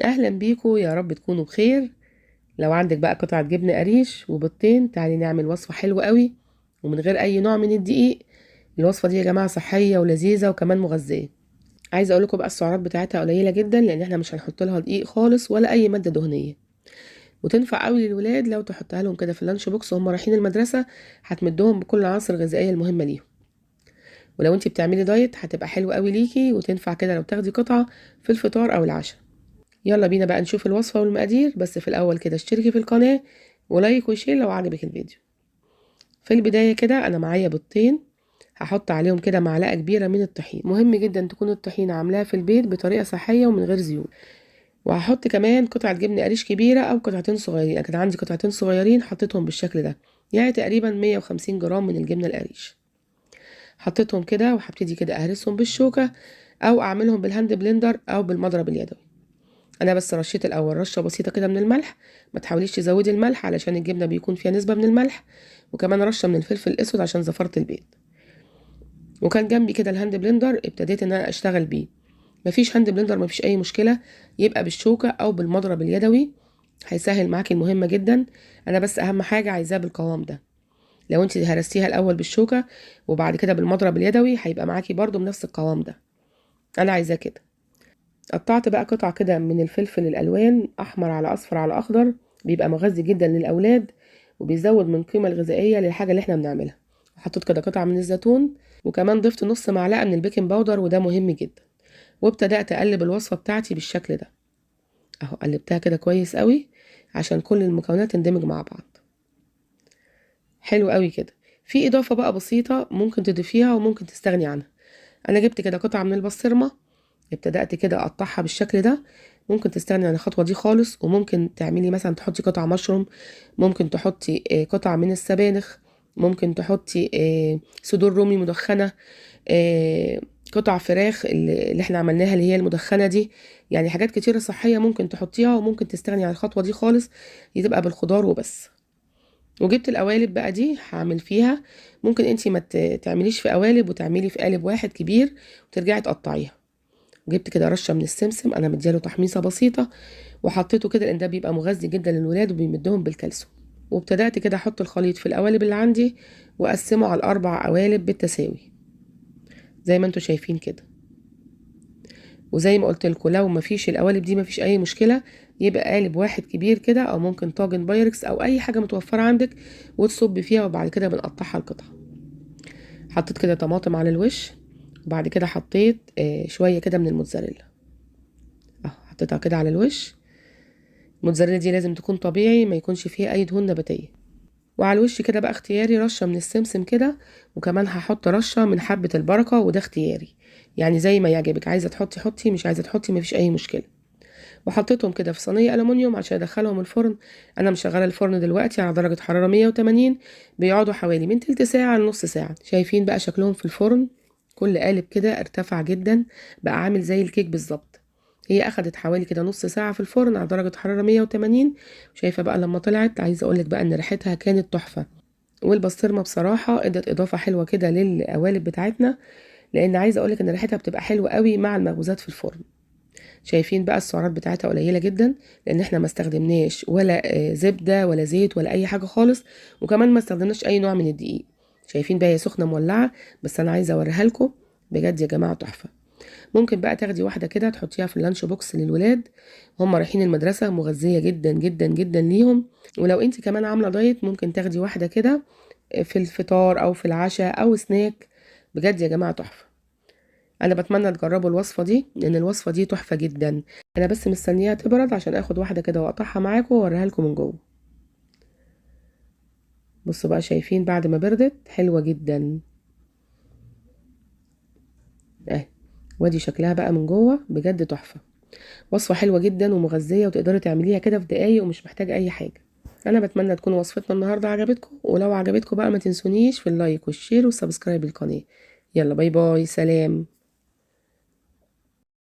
اهلا بيكم، يا رب تكونوا بخير. لو عندك بقى قطعة جبنة قريش وبيضتين، تعالي نعمل وصفة حلوة قوي ومن غير اي نوع من الدقيق. الوصفة دي يا جماعة صحية ولذيذة وكمان مغذية. عايزة اقول لكم بقى السعرات بتاعتها قليلة جدا، لان احنا مش هنحط لها دقيق خالص ولا اي مادة دهنية. وتنفع قوي للولاد لو تحطها لهم كده في اللانش بوكس وهم رايحين المدرسة، هتمدهم بكل العناصر الغذائية المهمة ليهم. ولو انتي بتعملي دايت هتبقى حلوة قوي ليكي، وتنفع كده لو تاخدي قطعة في الفطار او العشاء. يلا بينا بقى نشوف الوصفة والمقادير، بس في الأول كده اشتركي في القناة ولايك وشير لو عجبك الفيديو. في البداية كده أنا معايا بيضتين، هحط عليهم كده معلقة كبيرة من الطحين. مهم جدا تكون الطحينة عاملاها في البيت بطريقة صحية ومن غير زيوت. وهحط كمان قطعة جبنة قريش كبيرة أو قطعتين صغيرين. أنا كان عندي قطعتين صغيرين حطيتهم بالشكل ده، يعني تقريبا 150 جرام من الجبنة القريش. حطيتهم كده وهبتدي كده أهرسهم بالشوكة أو أعملهم بالهاند بلندر أو بالمضرب اليدوي. انا بس رشيت الاول رشه بسيطه كده من الملح، ما تحاوليش تزودي الملح علشان الجبنه بيكون فيها نسبه من الملح، وكمان رشه من الفلفل الاسود عشان زفاره البيض. وكان جنبي كده الهاند بلندر، ابتديت ان انا اشتغل بيه. مفيش هاند بلندر مفيش اي مشكله، يبقى بالشوكه او بالمضرب اليدوي، هيسهل معاكي المهمه جدا. انا بس اهم حاجه عايزاه بالقوام ده. لو انت هرستيها الاول بالشوكه وبعد كده بالمضرب اليدوي، هيبقى معاكي برضو بنفس القوام ده. انا عايزاه كده. قطعت بقى قطع كده من الفلفل الالوان، احمر على اصفر على اخضر، بيبقى مغذي جدا للاولاد وبيزود من القيمه الغذائيه للحاجه اللي احنا بنعملها. وحطيت كده قطعه من الزيتون، وكمان ضفت نص معلقه من البيكنج باودر، وده مهم جدا. وابتدات اقلب الوصفه بتاعتي بالشكل ده. اهو قلبتها كده كويس قوي عشان كل المكونات تندمج مع بعض. حلو قوي كده. في اضافه بقى بسيطه ممكن تضيفيها وممكن تستغني عنها. انا جبت كده قطعه من البسطرمه، ابتدأت كده اقطعها بالشكل ده. ممكن تستغني عن الخطوة دي خالص، وممكن تعملي مثلا تحطي قطع مشروم، ممكن تحطي قطع من السبانخ، ممكن تحطي صدور رومي مدخنة، آه، قطع فراخ اللي احنا عملناها اللي هي المدخنة دي. يعني حاجات كتيرة صحية ممكن تحطيها، وممكن تستغني عن الخطوة دي خالص، تبقى بالخضار وبس. وجبت القوالب بقى دي هعمل فيها. ممكن انتي ما تعمليش في قوالب وتعملي في قالب واحد كبير وترجعي تقطعيها. جبت كده رشه من السمسم، انا مدياله تحميصه بسيطه، وحطيته كده لان ده بيبقى مغذي جدا للولاد وبيمدهم بالكالسيوم. وابتدأت كده احط الخليط في القوالب اللي عندي، واقسمه على الاربع قوالب بالتساوي زي ما انتوا شايفين كده. وزي ما قلت لكم لو مفيش القوالب دي مفيش اي مشكله، يبقى قالب واحد كبير كده، او ممكن طاجن بايركس او اي حاجه متوفره عندك وتصب فيها، وبعد كده بنقطعها القطع. حطيت كده طماطم على الوش، وبعد كده حطيت شويه كده من الموتزاريلا. اهو حطيتها كده على الوش. الموتزاريلا دي لازم تكون طبيعي، ما يكونش فيها اي دهون نباتيه. وعلى الوش كده بقى اختياري رشه من السمسم كده، وكمان هحط رشه من حبه البركه، وده اختياري، يعني زي ما يعجبك. عايزه تحطي حطي، مش عايزه تحطي مفيش اي مشكله. وحطيتهم كده في صينيه الومنيوم عشان ادخلهم الفرن. انا مشغله الفرن دلوقتي على درجه حراره 180، بيقعدوا حوالي من تلت ساعه لنص ساعه. شايفين بقى شكلهم في الفرن؟ كل قالب كده ارتفع جدا، بقى عامل زي الكيك بالظبط. هي اخدت حوالي كده نص ساعه في الفرن على درجه حراره 180. شايفه بقى لما طلعت، عايزه اقولك بقى ان ريحتها كانت تحفه. والبسطرمه بصراحه ادت اضافه حلوه كده للقوالب بتاعتنا، لان عايزه اقولك ان ريحتها بتبقى حلوه قوي مع المخبوزات في الفرن. شايفين بقى السعرات بتاعتها قليله جدا، لان احنا ما استخدمناش ولا زبده ولا زيت ولا اي حاجه خالص، وكمان ما استخدمناش اي نوع من الدقيق. شايفين بقى هي سخنه مولعه، بس انا عايزه اوريها لكم. بجد يا جماعه تحفه. ممكن بقى تاخدي واحده كده تحطيها في اللانش بوكس للولاد هم رايحين المدرسه، مغذيه جدا جدا جدا ليهم. ولو انت كمان عامله دايت، ممكن تاخدي واحده كده في الفطار او في العشاء او سناك. بجد يا جماعه تحفه. انا بتمنى تجربوا الوصفه دي، لان الوصفه دي تحفه جدا. انا بس مستنياها تبرد عشان اخد واحده كده واقطعها معاكم واوريها لكم من جوه. بصوا بقى، شايفين بعد ما بردت حلوه جدا اهي. وادي شكلها بقى من جوه، بجد تحفه. وصفه حلوه جدا ومغذيه، وتقدري تعمليها كده في دقايق ومش محتاجه اي حاجه. انا بتمنى تكون وصفتنا النهارده عجبتكم، ولو عجبتكم بقى ما تنسونيش في اللايك والشير والسبسكرايب للقناه. يلا باي باي، سلام.